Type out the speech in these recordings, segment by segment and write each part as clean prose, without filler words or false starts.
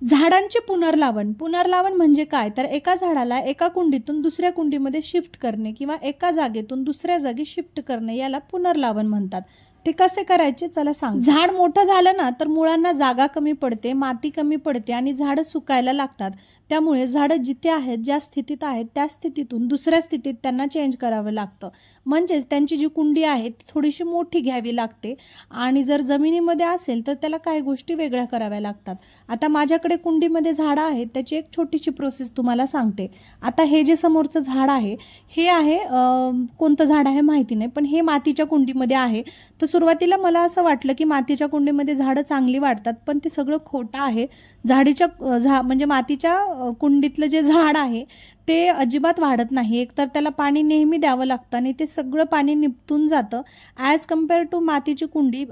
झाडांचे पुनर्लावण. पुनर्लावण म्हणजे काय, तर एका झाडाला एका कुंडीतून दुसऱ्या कुंडीमध्ये शिफ्ट करणे किंवा एका जागेतून दुसऱ्या जागी शिफ्ट करणे याला पुनर्लावण म्हणतात. ते कसे करायचे चला सांग. झाड मोठं झालं ना तर मुळांना जागा कमी पडते, माती कमी पडते आणि झाडं सुकायला लागतात. त्यामुळे झाडं जिथे आहेत, ज्या स्थितीत आहेत त्या स्थितीतून दुसऱ्या स्थितीत त्यांना चेंज करावं लागतं. म्हणजेच त्यांची जी कुंडी आहे ती थोडीशी मोठी घ्यावी लागते आणि जर जमिनीमध्ये असेल तर त्याला काही गोष्टी वेगळ्या कराव्या लागतात. आता माझ्याकडे कुंडीमध्ये झाडं आहेत, त्याची एक छोटीशी प्रोसेस तुम्हाला सांगते. आता हे जे समोरचं झाड आहे हे आहे कोणतं झाड आहे माहिती नाही, पण हे मातीच्या कुंडीमध्ये आहे. तर सुरुवातीला मला असं वाटलं की मातीच्या कुंडीमध्ये झाडं चांगली वाढतात, पण ते सगळं खोटं आहे. म्हणजे मातीच्या कुंडीतलं जे झाड आहे ते अजिबात वाढत नाही. एकतर त्याला पाणी नेहमी द्यावं लागतं आणि ते सगळं पाणी निपटून जातं. ॲज कम्पेअर टू मातीची कुंडी,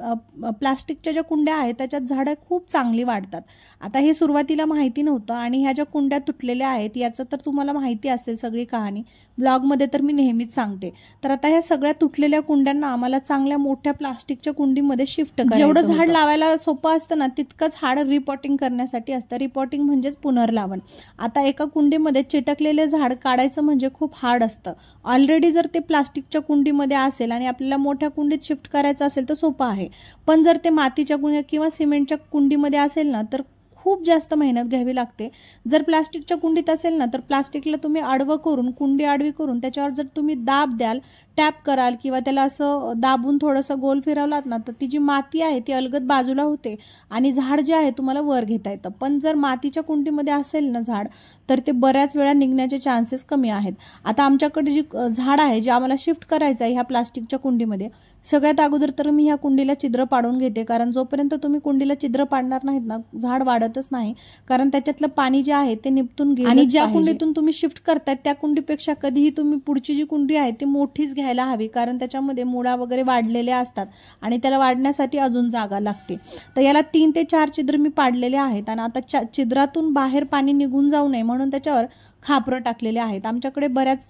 प्लास्टिकच्या ज्या कुंड्या आहेत त्याच्यात झाडं खूप चांगली वाढतात. आता हे सुरुवातीला माहिती नव्हतं आणि ह्या ज्या कुंड्या तुटलेल्या आहेत याचं तर तुम्हाला माहिती असेल सगळी कहाणी, ब्लॉगमध्ये तर मी नेहमीच सांगते. तर आता ह्या सगळ्या तुटलेल्या कुंड्यांना आम्हाला चांगल्या मोठ्या प्लास्टिकच्या कुंडीमध्ये शिफ्ट करायचं. जेवढं झाड लावायला सोपं असतं ना तितकंच झाड रिपॉटिंग करण्यासाठी असतं. रिपॉटिंग म्हणजेच पुनर्लावण. आता एका कुंडीमध्ये चिटकलेले झाड काढायचं म्हणजे खूप हार्ड असतं. ऑलरेडी जर ते प्लास्टिकच्या कुंडीमध्ये असेल आणि आपल्याला मोठ्या कुंडीत शिफ्ट करायचं असेल तर सोपं आहे, पण जर ते मातीच्या किंवा सिमेंटच्या कुंडीमध्ये असेल ना तर खूप जास्त मेहनत घ्यावी लागते. जर प्लास्टिकच्या कुंडीत असेल ना तर प्लास्टिकला तुम्ही आडवं करून, कुंडी आडवी करून त्याच्यावर जर तुम्ही दाब द्याल, टॅप कराल किंवा त्याला असं दाबून थोडंसं गोल फिरवलात ना तर ती जी माती आहे ती अलगद बाजूला होते आणि झाड जे आहे तुम्हाला वर घेता येतं. पण जर मातीच्या कुंडीमध्ये असेल ना झाड तर ते बऱ्याच वेळा निघण्याचे चान्सेस कमी आहेत. आता आमच्याकडे जी झाड आहे जे आम्हाला शिफ्ट करायचं आहे ह्या प्लास्टिकच्या कुंडीमध्ये, सगळ्यात अगोदर तर मी ह्या कुंडीला छिद्र पाडून घेते, कारण जोपर्यंत तुम्ही कुंडीला छिद्र पाडणार नाहीत ना झाड वाढतच नाही, कारण त्याच्यातलं पाणी जे आहे ते निपटून गेलं. आणि ज्या कुंडीतून तुम्ही शिफ्ट करताय त्या कुंडीपेक्षा कधीही तुम्ही पुढची जी कुंडी आहे ती मोठीच घ्यायला हवी, कारण त्याच्यामध्ये मुळा वगैरे वाढलेल्या असतात आणि त्याला वाढण्यासाठी अजून जागा लागते. तर याला 3 ते 4 छिद्र मी पाडलेले आहेत आणि आता छिद्रातून बाहेर पाणी निघून जाऊ नये म्हणून त्याच्यावर खापरं टाकलेले आहेत. आमच्याकडे बऱ्याच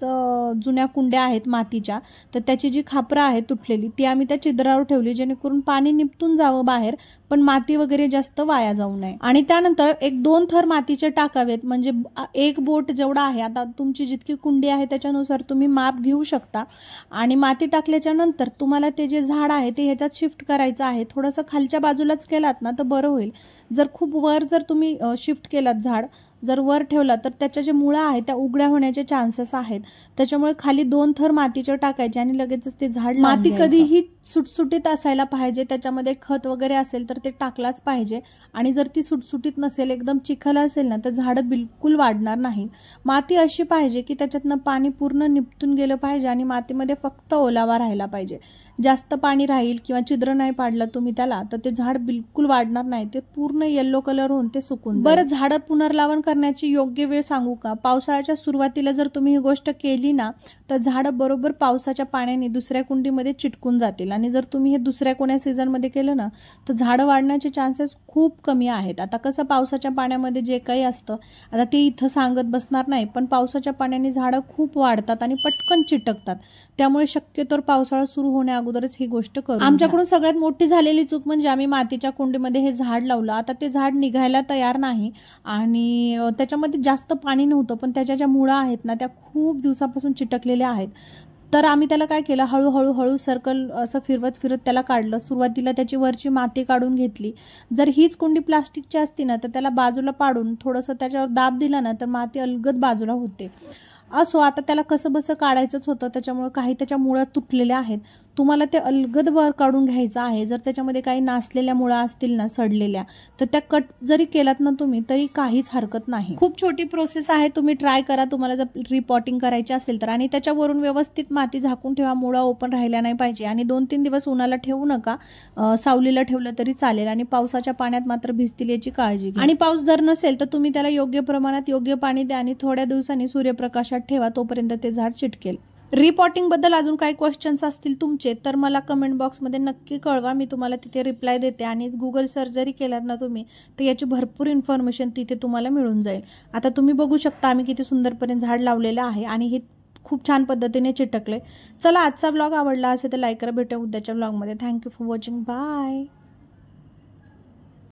जुन्या कुंड्या आहेत मातीच्या, तर त्याची जी खापरं आहेत तुटलेली ती आम्ही त्या छिद्रावर ठेवली जेणेकरून पाणी निपटून जावं बाहेर, पण माती वगैरे जास्त वाया जाऊ नये. आणि त्यानंतर 1-2 थर मातीचे टाकावेत, म्हणजे एक बोट जेवढा आहे, आता तुमची जितकी कुंडी आहे त्याच्यानुसार तुम्ही माप घेऊ शकता. आणि माती टाकल्याच्या नंतर तुम्हाला ते जे झाड आहे ते ह्याच्यात शिफ्ट करायचं आहे. थोडंसं खालच्या बाजूलाच केलात ना तर बरं होईल. जर खूप वर जर तुम्ही शिफ्ट केलात, झाड जर वर ठेवला तर त्याच्या जे मुळा आहेत त्या उघड्या होण्याचे चान्सेस आहेत. त्याच्यामुळे खाली 2 थर मातीचे टाकायचे आणि लगेचच ते झाड. माती कधीही सुटसुटीत असायला पाहिजे, त्याच्यामध्ये खत वगैरे असेल तर ते टाकलाच पाहिजे. आणि जर ती सुटसुटीत नसेल, एकदम चिखल असेल ना तर झाडं बिलकुल वाढणार नाहीत. माती अशी पाहिजे की त्याच्यातनं पाणी पूर्ण निपटून गेलं पाहिजे आणि मातीमध्ये फक्त ओलावा राहिला पाहिजे. जास्त पाणी राहील किंवा छिद्र नाही पाडलं तुम्ही त्याला तर ते झाड बिलकुल वाढणार नाही, ते पूर्ण येल्लो कलर होऊन ते सुकून जाईल. बरं, झाडं पुनर्लावण करण्याची योग्य वेळ सांगू का? पावसाळ्याच्या सुरुवातीला जर तुम्ही ही गोष्ट केली ना तर झाडं बरोबर पावसाच्या पाण्याने दुसऱ्या कुंडीमध्ये चिटकून जातील. आणि जर तुम्ही हे दुसऱ्या कोण्या सीझनमध्ये केलं ना तर झाडं वाढण्याचे चान्सेस खूप कमी आहेत. आता कसं पावसाच्या पाण्यामध्ये जे काही असतं, आता ते इथं सांगत बसणार नाही, पण पावसाच्या पाण्याने झाडं खूप वाढतात आणि पटकन चिटकतात. त्यामुळे शक्यतोवर पावसाळा सुरू होण्या अगोदरच ही गोष्ट करू. आमच्याकडून सगळ्यात मोठी झालेली चूक म्हणजे आम्ही मातीच्या कुंडीमध्ये हे झाड लावलं. आता ते झाड निघायला तयार नाही आणि त्याच्यामध्ये जास्त पाणी नव्हतं, पण त्याच्या ज्या मुळा आहेत ना त्या खूप दिवसापासून चिटकलेल्या आहेत. तर आम्ही त्याला काय केलं, हळूहळू सर्कल असं फिरत त्याला काढलं. सुरुवातीला त्याची वरची माती काढून घेतली. जर हीच कुंडी प्लास्टिकची असती ना तर त्याला बाजूला पाडून थोडंसं त्याच्यावर दाब दिला ना तर माती अलगद बाजूला होते. असो, आता त्याला कसं बसं काढायचंच होतं, त्याच्यामुळे काही त्याच्या मुळा तुटलेल्या आहेत. तुम्हाला ते अलगद वर काढून घ्यायचं आहे. जर त्याच्यामध्ये काही नासलेल्या मुळा असतील ना सडलेल्या तर त्या कट जरी केलात ना तुम्ही तरी काहीच हरकत नाही. खूप छोटी प्रोसेस आहे, तुम्ही ट्राय करा तुम्हाला जर रिपॉटिंग करायची असेल तर. आणि त्याच्यावरून व्यवस्थित माती झाकून ठेवा, मुळा ओपन राहिल्या नाही पाहिजे. आणि 2-3 दिवस उन्हाला ठेवू नका, सावलीला ठेवलं तरी चालेल. आणि पावसाच्या पाण्यात मात्र भिजतील याची काळजी घ्या. आणि पाऊस जर नसेल तर तुम्ही त्याला योग्य प्रमाणात योग्य पाणी द्या आणि थोड्या दिवसांनी सूर्यप्रकाशात ठेवा, तोपर्यंत ते झाड चिटकेल. रिपॉटिंग बद्दल अजून काही क्वेश्चन्स असतील तुमचे तर मला कमेंट बॉक्समध्ये नक्की कळवा, मी तुम्हाला तिथे रिप्लाय देते. आणि गुगल सर्च जरी केलात ना तुम्ही तर याची भरपूर इन्फॉर्मेशन तिथे तुम्हाला मिळून जाईल. आता तुम्ही बघू शकता आम्ही किती सुंदरपणे झाड लावलेलं आहे आणि हे खूप छान पद्धतीने चिटकले. चला, आजचा ब्लॉग आवडला असेल तर लाईक करा. भेटूया उद्याच्या ब्लॉगमध्ये. Thank you for watching. बाय.